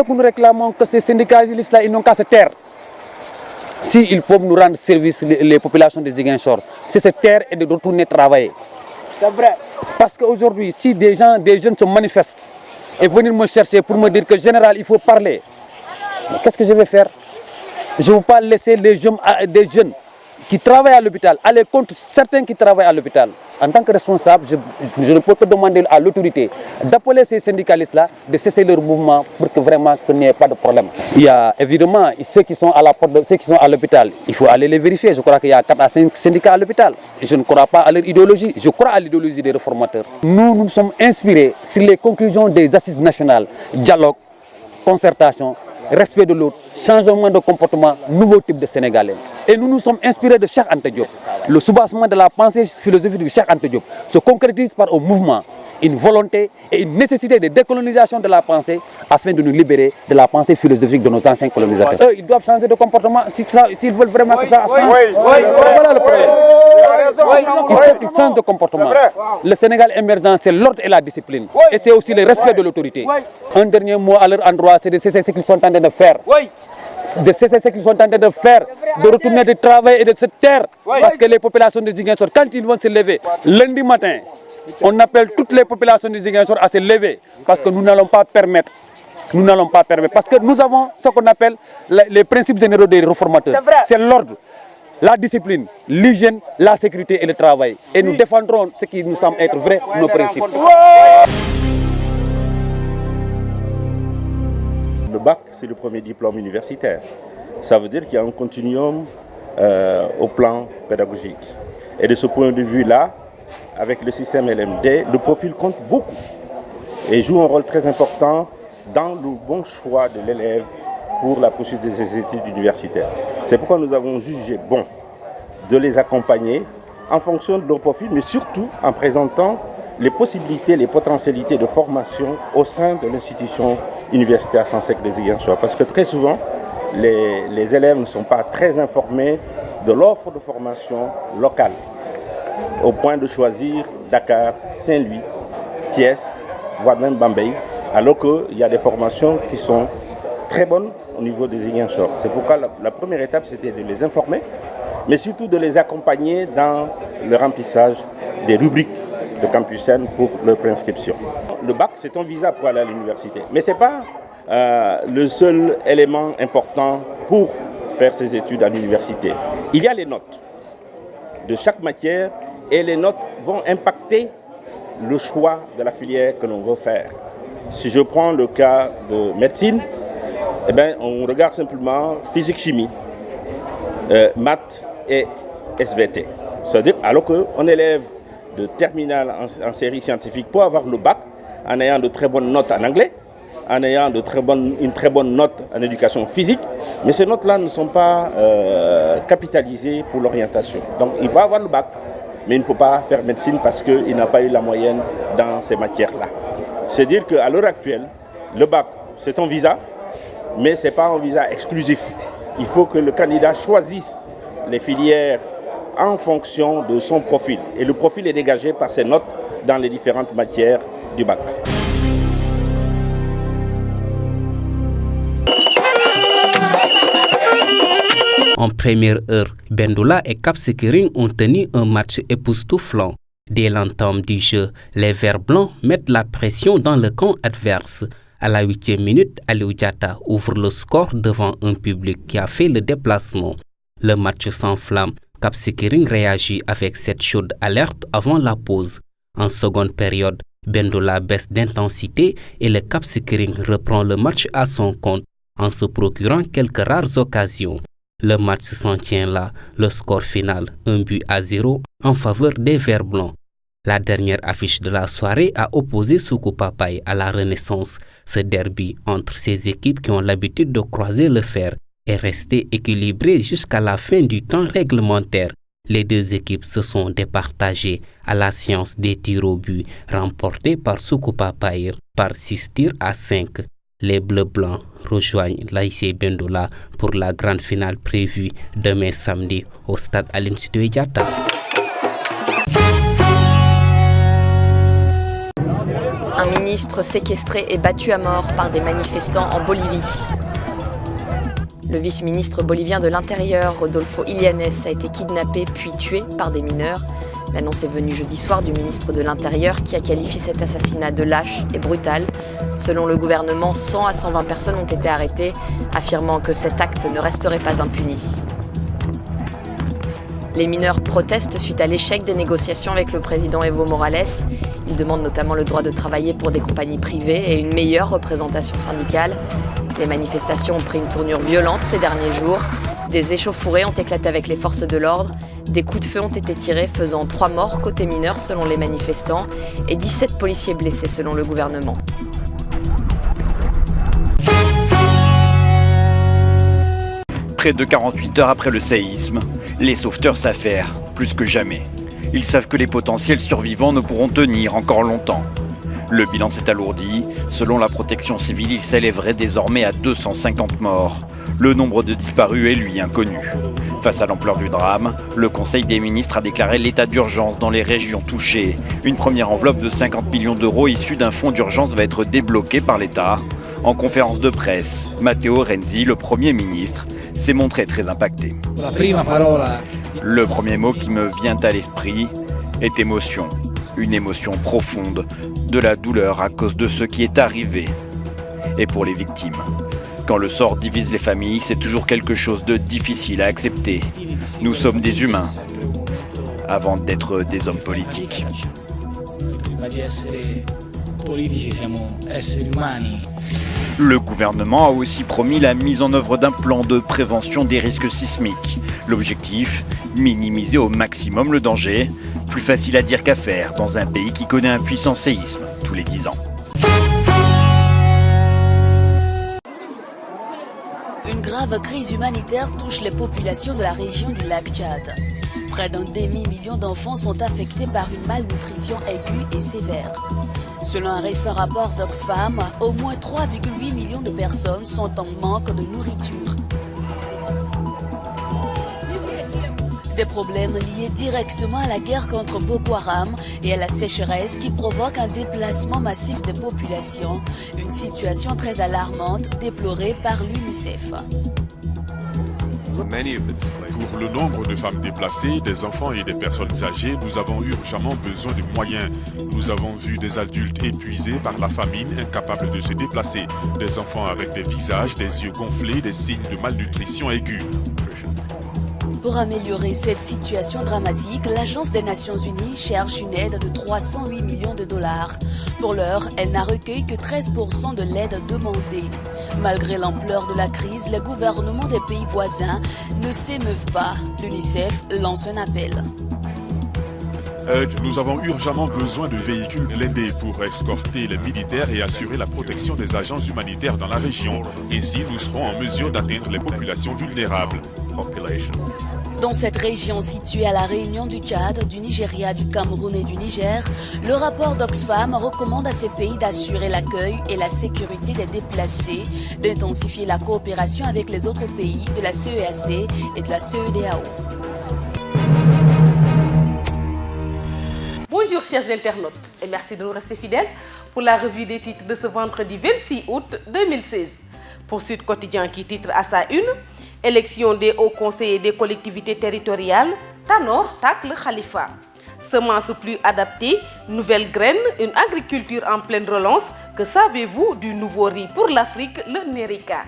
Ce que nous réclamons, que ces syndicalistes-là, ils n'ont qu'à se taire. S'ils peuvent nous rendre service, les populations de Ziguinchor, c'est se taire et de retourner travailler. C'est vrai. Parce qu'aujourd'hui, si des jeunes se manifestent et venir me chercher pour me dire que général, il faut parler, qu'est-ce que je vais faire? Je ne veux pas laisser des jeunes qui travaillent à l'hôpital aller contre certains qui travaillent à l'hôpital. En tant que responsable, je ne peux que demander à l'autorité d'appeler ces syndicalistes-là de cesser leur mouvement pour que vraiment qu'il n'y ait pas de problème. Il y a évidemment ceux qui sont à la porte, ceux qui sont à l'hôpital. Il faut aller les vérifier. Je crois qu'il y a 4 à 5 syndicats à l'hôpital. Je ne crois pas à leur idéologie. Je crois à l'idéologie des réformateurs. Nous nous sommes inspirés sur les conclusions des assises nationales, dialogue, concertation, respect de l'autre, changement de comportement, nouveau type de Sénégalais. Et nous nous sommes inspirés de Cheikh Anta Diop. Le soubassement de la pensée philosophique de Cheikh Anta Diop se concrétise par un mouvement, une volonté et une nécessité de décolonisation de la pensée afin de nous libérer de la pensée philosophique de nos anciens colonisateurs. Eux, ils doivent changer de comportement s'ils veulent vraiment que ça change. Voilà le problème. Il faut qu'ils changent de comportement. Le Sénégal émergent, c'est l'ordre et la discipline. Et c'est aussi le respect de l'autorité. Un dernier mot à leur endroit, c'est de cesser ce qu'ils sont en train de faire. De cesser ce qu'ils sont en train de faire, de retourner de travail et de se taire. Parce que les populations de Ziguinchor, quand ils vont se lever, lundi matin, on appelle toutes les populations de Ziguinchor à se lever. Parce que nous n'allons pas permettre. Nous n'allons pas permettre. Parce que nous avons ce qu'on appelle les principes généraux des réformateurs. C'est l'ordre, la discipline, l'hygiène, la sécurité et le travail. Et nous défendrons ce qui nous semble être vrai, nos principes. Le bac, c'est le premier diplôme universitaire. Ça veut dire qu'il y a un continuum au plan pédagogique. Et de ce point de vue-là, avec le système LMD, le profil compte beaucoup et joue un rôle très important dans le bon choix de l'élève pour la poursuite de ses études universitaires. C'est pourquoi nous avons jugé bon de les accompagner en fonction de leur profil, mais surtout en présentant les possibilités, les potentialités de formation au sein de l'institution universitaire Sansec de Ziguinchor. Parce que très souvent, les élèves ne sont pas très informés de l'offre de formation locale, au point de choisir Dakar, Saint-Louis, Thiès, voire même Bambey, alors qu'il y a des formations qui sont très bonnes au niveau des Ziguinchor. C'est pourquoi la première étape, c'était de les informer, mais surtout de les accompagner dans le remplissage des rubriques de Campus N pour leur préinscription. Le bac, c'est un visa pour aller à l'université, mais ce n'est pas le seul élément important pour faire ses études à l'université. Il y a les notes de chaque matière et les notes vont impacter le choix de la filière que l'on veut faire. Si je prends le cas de médecine, eh bien, on regarde simplement physique-chimie, maths et SVT. C'est-à-dire, alors qu'on élève de terminale en série scientifique pour avoir le bac, en ayant de très bonnes notes en anglais, en ayant une très bonne note en éducation physique, mais ces notes-là ne sont pas capitalisées pour l'orientation. Donc il va avoir le bac, mais il ne peut pas faire médecine parce qu'il n'a pas eu la moyenne dans ces matières-là. C'est-à-dire qu'à l'heure actuelle, le bac, c'est un visa, mais ce n'est pas un visa exclusif. Il faut que le candidat choisisse les filières en fonction de son profil. Et le profil est dégagé par ses notes dans les différentes matières du bac. En première heure, Bendoula et Cap Skirring ont tenu un match époustouflant. Dès l'entame du jeu, les Verts blancs mettent la pression dans le camp adverse. À la 8e minute, Aliou Diatta ouvre le score devant un public qui a fait le déplacement. Le match s'enflamme. Cap Skirring réagit avec cette chaude alerte avant la pause. En seconde période, Bendoula baisse d'intensité et le Cap Skirring reprend le match à son compte en se procurant quelques rares occasions. Le match s'en tient là, le score final 1-0 en faveur des Verts blancs. La dernière affiche de la soirée a opposé Soukou Papaye à la Renaissance. Ce derby entre ces équipes qui ont l'habitude de croiser le fer est resté équilibré jusqu'à la fin du temps réglementaire. Les deux équipes se sont départagées à la séance des tirs au but remportés par Soukou Papaye par 6 tirs à 5. Les Bleus-Blancs rejoignent l'AIC Bendoula pour la grande finale prévue demain samedi au stade Aline Sitoé Diatta. Un ministre séquestré et battu à mort par des manifestants en Bolivie. Le vice-ministre bolivien de l'Intérieur, Rodolfo Ilianes, a été kidnappé puis tué par des mineurs. L'annonce est venue jeudi soir du ministre de l'Intérieur qui a qualifié cet assassinat de lâche et brutal. Selon le gouvernement, 100 à 120 personnes ont été arrêtées, affirmant que cet acte ne resterait pas impuni. Les mineurs protestent suite à l'échec des négociations avec le président Evo Morales. Ils demandent notamment le droit de travailler pour des compagnies privées et une meilleure représentation syndicale. Les manifestations ont pris une tournure violente ces derniers jours. Des échauffourées ont éclaté avec les forces de l'ordre. Des coups de feu ont été tirés, faisant 3 morts côté mineurs selon les manifestants et 17 policiers blessés selon le gouvernement. Près de 48 heures après le séisme, les sauveteurs s'affairent, plus que jamais. Ils savent que les potentiels survivants ne pourront tenir encore longtemps. Le bilan s'est alourdi. Selon la protection civile, il s'élèverait désormais à 250 morts. Le nombre de disparus est lui inconnu. Face à l'ampleur du drame, le Conseil des ministres a déclaré l'état d'urgence dans les régions touchées. Une première enveloppe de 50 millions d'euros issue d'un fonds d'urgence va être débloquée par l'État. En conférence de presse, Matteo Renzi, le Premier ministre, s'est montré très impacté. Le premier mot qui me vient à l'esprit est émotion. Une émotion profonde, de la douleur à cause de ce qui est arrivé. Et pour les victimes. Quand le sort divise les familles, c'est toujours quelque chose de difficile à accepter. Nous sommes des humains, avant d'être des hommes politiques. Le gouvernement a aussi promis la mise en œuvre d'un plan de prévention des risques sismiques. L'objectif, minimiser au maximum le danger. Plus facile à dire qu'à faire dans un pays qui connaît un puissant séisme tous les 10 ans. Une grave crise humanitaire touche les populations de la région du lac Tchad. Près d'un demi-million d'enfants sont affectés par une malnutrition aiguë et sévère. Selon un récent rapport d'Oxfam, au moins 3,8 millions de personnes sont en manque de nourriture. Des problèmes liés directement à la guerre contre Boko Haram et à la sécheresse qui provoquent un déplacement massif des populations, une situation très alarmante déplorée par l'UNICEF. Pour le nombre de femmes déplacées, des enfants et des personnes âgées, nous avons urgemment besoin de moyens. Nous avons vu des adultes épuisés par la famine, incapables de se déplacer, des enfants avec des visages, des yeux gonflés, des signes de malnutrition aiguë. Pour améliorer cette situation dramatique, l'Agence des Nations Unies cherche une aide de 308 millions de dollars. Pour l'heure, elle n'a recueilli que 13% de l'aide demandée. Malgré l'ampleur de la crise, les gouvernements des pays voisins ne s'émeuvent pas. L'UNICEF lance un appel. Nous avons urgemment besoin de véhicules blindés pour escorter les militaires et assurer la protection des agents humanitaires dans la région. Ainsi, nous serons en mesure d'atteindre les populations vulnérables. Dans cette région située à la réunion du Tchad, du Nigeria, du Cameroun et du Niger, le rapport d'Oxfam recommande à ces pays d'assurer l'accueil et la sécurité des déplacés, d'intensifier la coopération avec les autres pays de la CEAC et de la CEDEAO. Bonjour chers internautes et merci de nous rester fidèles pour la revue des titres de ce vendredi 26 août 2016. Pour Sud Quotidien qui titre à sa une « Élection des hauts conseillers des collectivités territoriales, Tanor tacle Khalifa ». Semences plus adaptées, nouvelles graines, une agriculture en pleine relance. Que savez-vous du nouveau riz pour l'Afrique, le Nerica?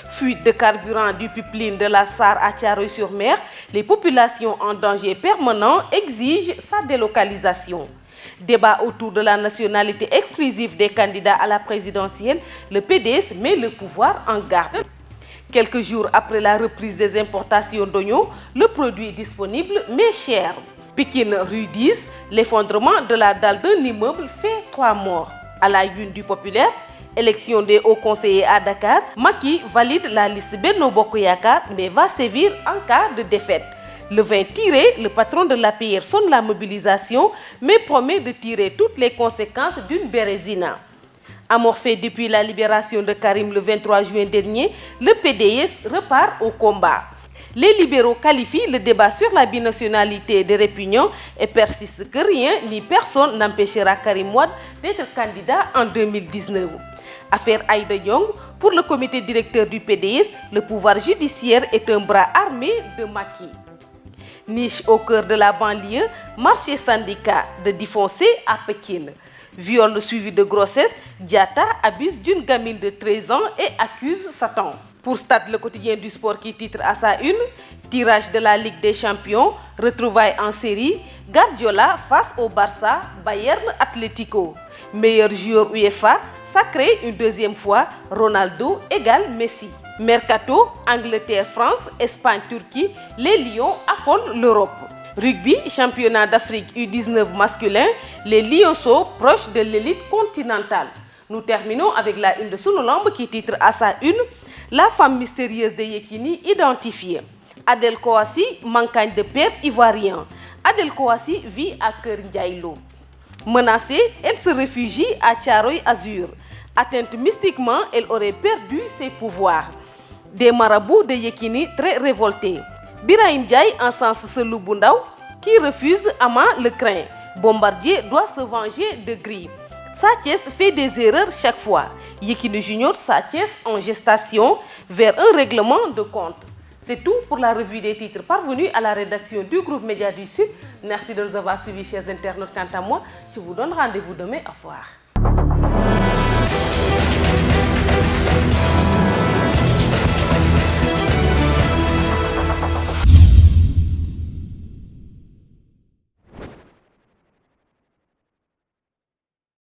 Fuite de carburant du pipeline de la SAR à Thiaroye-sur-Mer, les populations en danger permanent exigent sa délocalisation. Débat autour de la nationalité exclusive des candidats à la présidentielle, le PDS met le pouvoir en garde. Quelques jours après la reprise des importations d'oignons, le produit est disponible mais cher. Pikine rue 10, l'effondrement de la dalle d'un immeuble fait 3 morts. À la une du Populaire, élection des hauts conseillers à Dakar, Macky valide la liste Benno Bokk Yakaar mais va sévir en cas de défaite. Le 20 tiré, le patron de l'APR sonne la mobilisation mais promet de tirer toutes les conséquences d'une bérésina. Amorphé depuis la libération de Karim le 23 juin dernier, le PDS repart au combat. Les libéraux qualifient le débat sur la binationalité des répugnants et persistent que rien ni personne n'empêchera Karim Wade d'être candidat en 2019. Affaire Aïda Young, pour le comité directeur du PDS, le pouvoir judiciaire est un bras armé de Macky. Niche au cœur de la banlieue, marché syndicat de Difoncé à Pékin. Viol suivi de grossesse, Diatta abuse d'une gamine de 13 ans et accuse Satan. Pour Stade, le quotidien du sport qui titre à sa une, tirage de la Ligue des Champions, retrouvailles en série, Guardiola face au Barça, Bayern Atlético. Meilleur joueur UEFA, sacré une deuxième fois, Ronaldo égale Messi. Mercato, Angleterre, France, Espagne, Turquie, les Lions affolent l'Europe. Rugby, championnat d'Afrique U19 masculin, les Lionceaux proches de l'élite continentale. Nous terminons avec la une de Sunulamb qui titre à sa une, la femme mystérieuse de Yekini identifiée. Adel Kouassi, mancagne de père ivoirien. Adel Kouassi vit à Keur Ndiaye-Lo. Menacée, elle se réfugie à Thiaroye Azur. Atteinte mystiquement, elle aurait perdu ses pouvoirs. Des marabouts de Yekini très révoltés. Birahim Ndiaye encense Selou Boundaw qui refuse Ama le crin. Bombardier doit se venger de Gris. Sathiès fait des erreurs chaque fois. Yekini Junior Sathiès en gestation vers un règlement de compte. C'est tout pour la revue des titres parvenue à la rédaction du groupe Média du Sud. Merci de nous avoir suivis, chers internautes. Quant à moi, je vous donne rendez-vous demain. Au revoir.